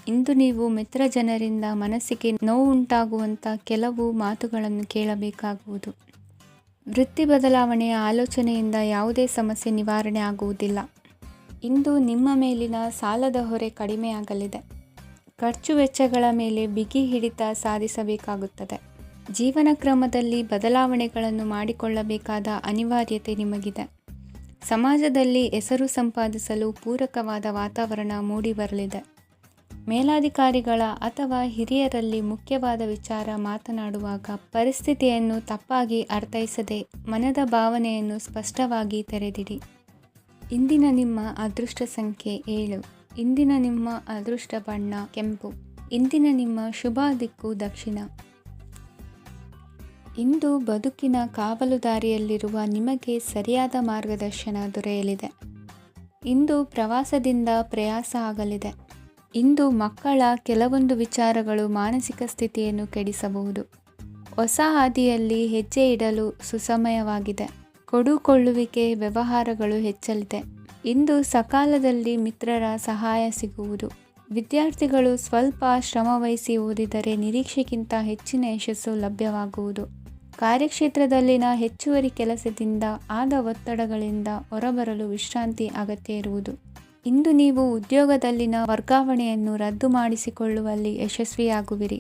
ಇಂದು ನೀವು ಮಿತ್ರ ಜನರಿಂದ ಮನಸ್ಸಿಗೆ ನೋವುಂಟಾಗುವಂಥ ಕೆಲವು ಮಾತುಗಳನ್ನು ಕೇಳಬೇಕಾಗುವುದು. ವೃತ್ತಿ ಬದಲಾವಣೆಯ ಆಲೋಚನೆಯಿಂದ ಯಾವುದೇ ಸಮಸ್ಯೆ ನಿವಾರಣೆ ಆಗುವುದಿಲ್ಲ. ಇಂದು ನಿಮ್ಮ ಮೇಲಿನ ಸಾಲದ ಹೊರೆ ಕಡಿಮೆಯಾಗಲಿದೆ. ಖರ್ಚು ವೆಚ್ಚಗಳ ಮೇಲೆ ಬಿಗಿ ಹಿಡಿತ ಸಾಧಿಸಬೇಕಾಗುತ್ತದೆ. ಜೀವನ ಕ್ರಮದಲ್ಲಿ ಬದಲಾವಣೆಗಳನ್ನು ಮಾಡಿಕೊಳ್ಳಬೇಕಾದ ಅನಿವಾರ್ಯತೆ ನಿಮಗಿದೆ. ಸಮಾಜದಲ್ಲಿ ಹೆಸರು ಸಂಪಾದಿಸಲು ಪೂರಕವಾದ ವಾತಾವರಣ ಮೂಡಿಬರಲಿದೆ. ಮೇಲಾಧಿಕಾರಿಗಳ ಅಥವಾ ಹಿರಿಯರಲ್ಲಿ ಮುಖ್ಯವಾದ ವಿಚಾರ ಮಾತನಾಡುವಾಗ ಪರಿಸ್ಥಿತಿಯನ್ನು ತಪ್ಪಾಗಿ ಅರ್ಥೈಸದೆ ಮನದ ಭಾವನೆಯನ್ನು ಸ್ಪಷ್ಟವಾಗಿ ತೆರೆದಿಡಿ. ಇಂದಿನ ನಿಮ್ಮ ಅದೃಷ್ಟ ಸಂಖ್ಯೆ 7. ಇಂದಿನ ನಿಮ್ಮ ಅದೃಷ್ಟ ಬಣ್ಣ ಕೆಂಪು. ಇಂದಿನ ನಿಮ್ಮ ಶುಭ ದಿಕ್ಕು ದಕ್ಷಿಣ. ಇಂದು ಬದುಕಿನ ಕಾವಲುದಾರಿಯಲ್ಲಿರುವ ನಿಮಗೆ ಸರಿಯಾದ ಮಾರ್ಗದರ್ಶನ ದೊರೆಯಲಿದೆ. ಇಂದು ಪ್ರವಾಸದಿಂದ ಪ್ರಯಾಸ ಆಗಲಿದೆ. ಇಂದು ಮಕ್ಕಳ ಕೆಲವೊಂದು ವಿಚಾರಗಳು ಮಾನಸಿಕ ಸ್ಥಿತಿಯನ್ನು ಕೆಡಿಸಬಹುದು. ಹೊಸ ಹಾದಿಯಲ್ಲಿ ಹೆಜ್ಜೆ ಇಡಲು ಸುಸಮಯವಾಗಿದೆ. ಕೊಡುಕೊಳ್ಳುವಿಕೆ ವ್ಯವಹಾರಗಳು ಹೆಚ್ಚಲಿದೆ. ಇಂದು ಸಕಾಲದಲ್ಲಿ ಮಿತ್ರರ ಸಹಾಯ ಸಿಗುವುದು. ವಿದ್ಯಾರ್ಥಿಗಳು ಸ್ವಲ್ಪ ಶ್ರಮವಹಿಸಿ ಓದಿದರೆ ನಿರೀಕ್ಷೆಗಿಂತ ಹೆಚ್ಚಿನ ಯಶಸ್ಸು ಲಭ್ಯವಾಗುವುದು. ಕಾರ್ಯಕ್ಷೇತ್ರದಲ್ಲಿನ ಹೆಚ್ಚುವರಿ ಕೆಲಸದಿಂದ ಆದ ಒತ್ತಡಗಳಿಂದ ಹೊರಬರಲು ವಿಶ್ರಾಂತಿ ಅಗತ್ಯ ಇರುವುದು. ಇಂದು ನೀವು ಉದ್ಯೋಗದಲ್ಲಿನ ವರ್ಗಾವಣೆಯನ್ನು ರದ್ದು ಮಾಡಿಸಿಕೊಳ್ಳುವಲ್ಲಿ ಯಶಸ್ವಿಯಾಗುವಿರಿ.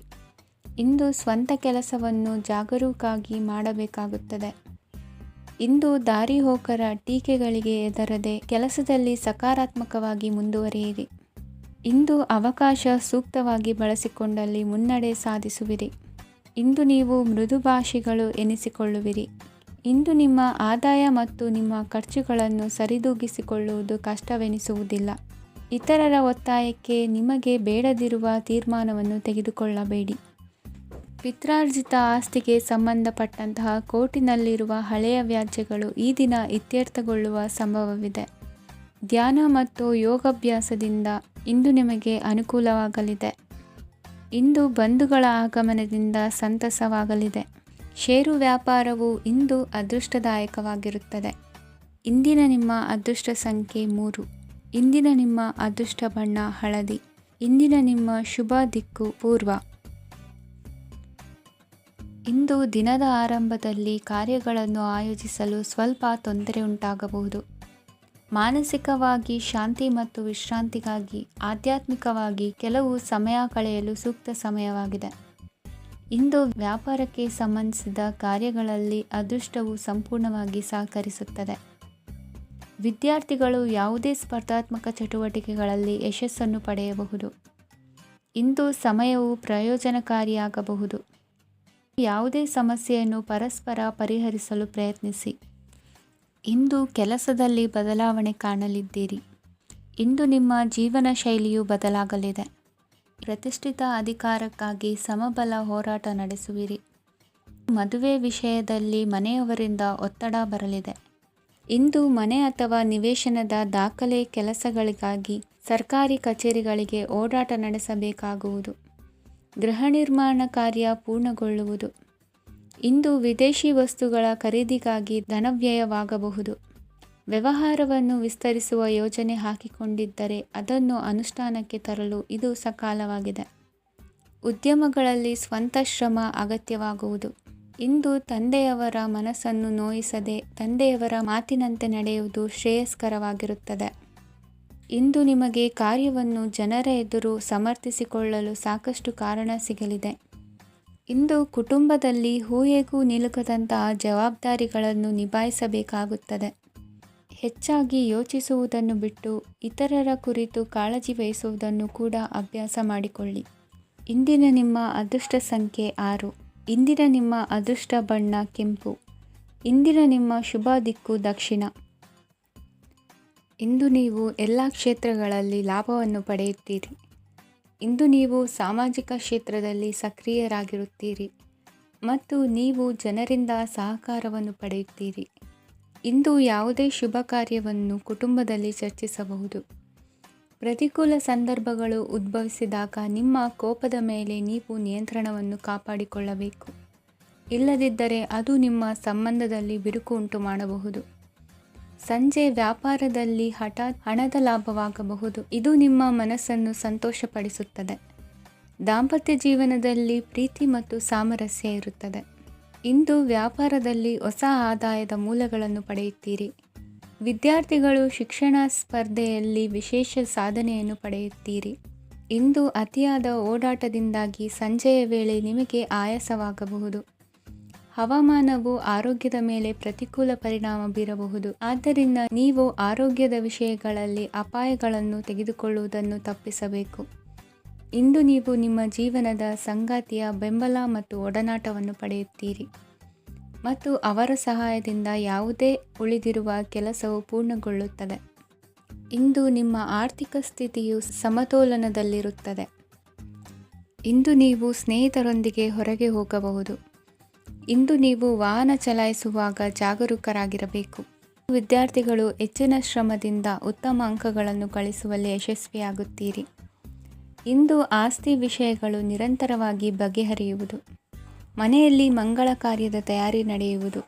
ಇಂದು ಸ್ವಂತ ಕೆಲಸವನ್ನು ಜಾಗರೂಕವಾಗಿ ಮಾಡಬೇಕಾಗುತ್ತದೆ. ಇಂದು ದಾರಿಹೋಕರ ಟೀಕೆಗಳಿಗೆ ಹೆದರದೆ ಕೆಲಸದಲ್ಲಿ ಸಕಾರಾತ್ಮಕವಾಗಿ ಮುಂದುವರಿಯಿರಿ. ಇಂದು ಅವಕಾಶ ಸೂಕ್ತವಾಗಿ ಬಳಸಿಕೊಂಡಲ್ಲಿ ಮುನ್ನಡೆ ಸಾಧಿಸುವಿರಿ. ಇಂದು ನೀವು ಮೃದುಭಾಷಿಗಳು ಎನಿಸಿಕೊಳ್ಳುವಿರಿ. ಇಂದು ನಿಮ್ಮ ಆದಾಯ ಮತ್ತು ನಿಮ್ಮ ಖರ್ಚುಗಳನ್ನು ಸರಿದೂಗಿಸಿಕೊಳ್ಳುವುದು ಕಷ್ಟವೆನಿಸುವುದಿಲ್ಲ. ಇತರರ ಒತ್ತಾಯಕ್ಕೆ ನಿಮಗೆ ಬೇಡದಿರುವ ತೀರ್ಮಾನವನ್ನು ತೆಗೆದುಕೊಳ್ಳಬೇಡಿ. ಪಿತ್ರಾರ್ಜಿತ ಆಸ್ತಿಗೆ ಸಂಬಂಧಪಟ್ಟಂತಹ ಕೋರ್ಟಿನಲ್ಲಿರುವ ಹಳೆಯ ವ್ಯಾಜ್ಯಗಳು ಈ ದಿನ ಇತ್ಯರ್ಥಗೊಳ್ಳುವ ಸಂಭವವಿದೆ. ಧ್ಯಾನ ಮತ್ತು ಯೋಗಾಭ್ಯಾಸದಿಂದ ಇಂದು ನಿಮಗೆ ಅನುಕೂಲವಾಗಲಿದೆ. ಇಂದು ಬಂಧುಗಳ ಆಗಮನದಿಂದ ಸಂತಸವಾಗಲಿದೆ. ಷೇರು ವ್ಯಾಪಾರವು ಇಂದು ಅದೃಷ್ಟದಾಯಕವಾಗಿರುತ್ತದೆ. ಇಂದಿನ ನಿಮ್ಮ ಅದೃಷ್ಟ ಸಂಖ್ಯೆ 3. ಇಂದಿನ ನಿಮ್ಮ ಅದೃಷ್ಟ ಬಣ್ಣ ಹಳದಿ. ಇಂದಿನ ನಿಮ್ಮ ಶುಭ ದಿಕ್ಕು ಪೂರ್ವ. ಇಂದು ದಿನದ ಆರಂಭದಲ್ಲಿ ಕಾರ್ಯಗಳನ್ನು ಆಯೋಜಿಸಲು ಸ್ವಲ್ಪ ತೊಂದರೆ ಉಂಟಾಗಬಹುದು. ಮಾನಸಿಕವಾಗಿ ಶಾಂತಿ ಮತ್ತು ವಿಶ್ರಾಂತಿಗಾಗಿ ಆಧ್ಯಾತ್ಮಿಕವಾಗಿ ಕೆಲವು ಸಮಯ ಕಳೆಯಲು ಸೂಕ್ತ ಸಮಯವಾಗಿದೆ. ಇಂದು ವ್ಯಾಪಾರಕ್ಕೆ ಸಂಬಂಧಿಸಿದ ಕಾರ್ಯಗಳಲ್ಲಿ ಅದೃಷ್ಟವು ಸಂಪೂರ್ಣವಾಗಿ ಸಹಕರಿಸುತ್ತದೆ. ವಿದ್ಯಾರ್ಥಿಗಳು ಯಾವುದೇ ಸ್ಪರ್ಧಾತ್ಮಕ ಚಟುವಟಿಕೆಗಳಲ್ಲಿ ಯಶಸ್ಸನ್ನು ಪಡೆಯಬಹುದು. ಇಂದು ಸಮಯವು ಪ್ರಯೋಜನಕಾರಿಯಾಗಬಹುದು. ಯಾವುದೇ ಸಮಸ್ಯೆಯನ್ನು ಪರಸ್ಪರ ಪರಿಹರಿಸಲು ಪ್ರಯತ್ನಿಸಿ. ಇಂದು ಕೆಲಸದಲ್ಲಿ ಬದಲಾವಣೆ ಕಾಣಲಿದ್ದೀರಿ. ಇಂದು ನಿಮ್ಮ ಜೀವನ ಶೈಲಿಯು ಬದಲಾಗಲಿದೆ. ಪ್ರತಿಷ್ಠಿತ ಅಧಿಕಾರಕ್ಕಾಗಿ ಸಮಬಲ ಹೋರಾಟ ನಡೆಸುವಿರಿ. ಮದುವೆ ವಿಷಯದಲ್ಲಿ ಮನೆಯವರಿಂದ ಒತ್ತಡ ಬರಲಿದೆ. ಇಂದು ಮನೆ ಅಥವಾ ನಿವೇಶನದ ದಾಖಲೆ ಕೆಲಸಗಳಿಗಾಗಿ ಸರ್ಕಾರಿ ಕಚೇರಿಗಳಿಗೆ ಓಡಾಟ ನಡೆಸಬೇಕಾಗುವುದು. ಗೃಹ ನಿರ್ಮಾಣ ಕಾರ್ಯ ಪೂರ್ಣಗೊಳ್ಳುವುದು. ಇಂದು ವಿದೇಶಿ ವಸ್ತುಗಳ ಖರೀದಿಗಾಗಿ ಧನವ್ಯಯವಾಗಬಹುದು. ವ್ಯವಹಾರವನ್ನು ವಿಸ್ತರಿಸುವ ಯೋಜನೆ ಹಾಕಿಕೊಂಡಿದ್ದರೆ ಅದನ್ನು ಅನುಷ್ಠಾನಕ್ಕೆ ತರಲು ಇದು ಸಕಾಲವಾಗಿದೆ. ಉದ್ಯಮಗಳಲ್ಲಿ ಸ್ವಂತ ಶ್ರಮ ಅಗತ್ಯವಾಗುವುದು. ಇಂದು ತಂದೆಯವರ ಮನಸ್ಸನ್ನು ನೋಯಿಸದೆ ತಂದೆಯವರ ಮಾತಿನಂತೆ ನಡೆಯುವುದು ಶ್ರೇಯಸ್ಕರವಾಗಿರುತ್ತದೆ. ಇಂದು ನಿಮಗೆ ಕಾರ್ಯವನ್ನು ಜನರ ಎದುರು ಸಮರ್ಥಿಸಿಕೊಳ್ಳಲು ಸಾಕಷ್ಟು ಕಾರಣ ಸಿಗಲಿದೆ. ಇಂದು ಕುಟುಂಬದಲ್ಲಿ ಊಹೆಗೂ ನಿಲುಕದಂತಹ ಜವಾಬ್ದಾರಿಗಳನ್ನು ನಿಭಾಯಿಸಬೇಕಾಗುತ್ತದೆ. ಹೆಚ್ಚಾಗಿ ಯೋಚಿಸುವುದನ್ನು ಬಿಟ್ಟು ಇತರರ ಕುರಿತು ಕಾಳಜಿ ವಹಿಸುವುದನ್ನು ಕೂಡ ಅಭ್ಯಾಸ ಮಾಡಿಕೊಳ್ಳಿ. ಇಂದಿನ ನಿಮ್ಮ ಅದೃಷ್ಟ ಸಂಖ್ಯೆ 6. ಇಂದಿನ ನಿಮ್ಮ ಅದೃಷ್ಟ ಬಣ್ಣ ಕೆಂಪು. ಇಂದಿನ ನಿಮ್ಮ ಶುಭ ದಿಕ್ಕು ದಕ್ಷಿಣ. ಇಂದು ನೀವು ಎಲ್ಲ ಕ್ಷೇತ್ರಗಳಲ್ಲಿ ಲಾಭವನ್ನು ಪಡೆಯುತ್ತೀರಿ. ಇಂದು ನೀವು ಸಾಮಾಜಿಕ ಕ್ಷೇತ್ರದಲ್ಲಿ ಸಕ್ರಿಯರಾಗಿರುತ್ತೀರಿ ಮತ್ತು ನೀವು ಜನರಿಂದ ಸಹಕಾರವನ್ನು ಪಡೆಯುತ್ತೀರಿ. ಇಂದು ಯಾವುದೇ ಶುಭ ಕಾರ್ಯವನ್ನು ಕುಟುಂಬದಲ್ಲಿ ಚರ್ಚಿಸಬಹುದು. ಪ್ರತಿಕೂಲ ಸಂದರ್ಭಗಳು ಉದ್ಭವಿಸಿದಾಗ ನಿಮ್ಮ ಕೋಪದ ಮೇಲೆ ನೀವು ನಿಯಂತ್ರಣವನ್ನು ಕಾಪಾಡಿಕೊಳ್ಳಬೇಕು. ಇಲ್ಲದಿದ್ದರೆ ಅದು ನಿಮ್ಮ ಸಂಬಂಧದಲ್ಲಿ ಬಿರುಕು ಉಂಟು ಮಾಡಬಹುದು. ಸಂಜೆ ವ್ಯಾಪಾರದಲ್ಲಿ ಹಠಾತ್ ಹಣದ ಲಾಭವಾಗಬಹುದು. ಇದು ನಿಮ್ಮ ಮನಸ್ಸನ್ನು ಸಂತೋಷಪಡಿಸುತ್ತದೆ. ದಾಂಪತ್ಯ ಜೀವನದಲ್ಲಿ ಪ್ರೀತಿ ಮತ್ತು ಸಾಮರಸ್ಯ ಇರುತ್ತದೆ. ಇಂದು ವ್ಯಾಪಾರದಲ್ಲಿ ಹೊಸ ಆದಾಯದ ಮೂಲಗಳನ್ನು ಪಡೆಯುತ್ತೀರಿ. ವಿದ್ಯಾರ್ಥಿಗಳು ಶಿಕ್ಷಣ ಸ್ಪರ್ಧೆಯಲ್ಲಿ ವಿಶೇಷ ಸಾಧನೆಯನ್ನು ಪಡೆಯುತ್ತೀರಿ. ಇಂದು ಅತಿಯಾದ ಓಡಾಟದಿಂದಾಗಿ ಸಂಜೆಯ ವೇಳೆ ನಿಮಗೆ ಆಯಾಸವಾಗಬಹುದು. ಹವಾಮಾನವು ಆರೋಗ್ಯದ ಮೇಲೆ ಪ್ರತಿಕೂಲ ಪರಿಣಾಮ ಬೀರಬಹುದು. ಆದ್ದರಿಂದ ನೀವು ಆರೋಗ್ಯದ ವಿಷಯಗಳಲ್ಲಿ ಅಪಾಯಗಳನ್ನು ತೆಗೆದುಕೊಳ್ಳುವುದನ್ನು ತಪ್ಪಿಸಬೇಕು. ಇಂದು ನೀವು ನಿಮ್ಮ ಜೀವನದ ಸಂಗಾತಿಯ ಬೆಂಬಲ ಮತ್ತು ಒಡನಾಟವನ್ನು ಪಡೆಯುತ್ತೀರಿ ಮತ್ತು ಅವರ ಸಹಾಯದಿಂದ ಯಾವುದೇ ಉಳಿದಿರುವ ಕೆಲಸವು ಪೂರ್ಣಗೊಳ್ಳುತ್ತದೆ. ಇಂದು ನಿಮ್ಮ ಆರ್ಥಿಕ ಸ್ಥಿತಿಯು ಸಮತೋಲನದಲ್ಲಿರುತ್ತದೆ. ಇಂದು ನೀವು ಸ್ನೇಹಿತರೊಂದಿಗೆ ಹೊರಗೆ ಹೋಗಬಹುದು. ಇಂದು ನೀವು ವಾಹನ ಚಲಾಯಿಸುವಾಗ ಜಾಗರೂಕರಾಗಿರಬೇಕು. ವಿದ್ಯಾರ್ಥಿಗಳು ಹೆಚ್ಚಿನ ಶ್ರಮದಿಂದ ಉತ್ತಮ ಅಂಕಗಳನ್ನು ಗಳಿಸುವಲ್ಲಿ ಯಶಸ್ವಿಯಾಗುತ್ತೀರಿ. ಇಂದು ಆಸ್ತಿ ವಿಷಯಗಳು ನಿರಂತರವಾಗಿ ಬಗೆಹರಿಯುವುದು. ಮನೆಯಲ್ಲಿ ಮಂಗಳ ಕಾರ್ಯದ ತಯಾರಿ ನಡೆಯುವುದು.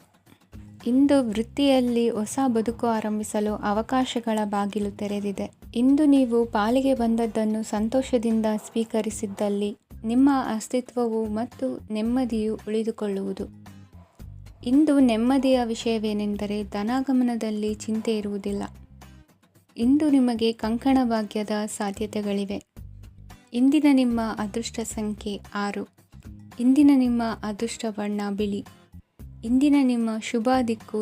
ಇಂದು ವೃತ್ತಿಯಲ್ಲಿ ಹೊಸ ಬದುಕು ಆರಂಭಿಸಲು ಅವಕಾಶಗಳ ಬಾಗಿಲು ತೆರೆದಿದೆ. ಇಂದು ನೀವು ಪಾಲಿಗೆ ಬಂದದ್ದನ್ನು ಸಂತೋಷದಿಂದ ಸ್ವೀಕರಿಸಿದ್ದಲ್ಲಿ ನಿಮ್ಮ ಅಸ್ತಿತ್ವವು ಮತ್ತು ನೆಮ್ಮದಿಯು ಉಳಿದುಕೊಳ್ಳುವುದು. ಇಂದು ನೆಮ್ಮದಿಯ ವಿಷಯವೇನೆಂದರೆ ಧನಾಗಮನದಲ್ಲಿ ಚಿಂತೆ ಇರುವುದಿಲ್ಲ. ಇಂದು ನಿಮಗೆ ಕಂಕಣ ಭಾಗ್ಯದ ಸಾಧ್ಯತೆಗಳಿವೆ. ಇಂದಿನ ನಿಮ್ಮ ಅದೃಷ್ಟ ಸಂಖ್ಯೆ 6. ಇಂದಿನ ನಿಮ್ಮ ಅದೃಷ್ಟ ಬಣ್ಣ ಬಿಳಿ. ಇಂದಿನ ನಿಮ್ಮ ಶುಭ ದಿಕ್ಕು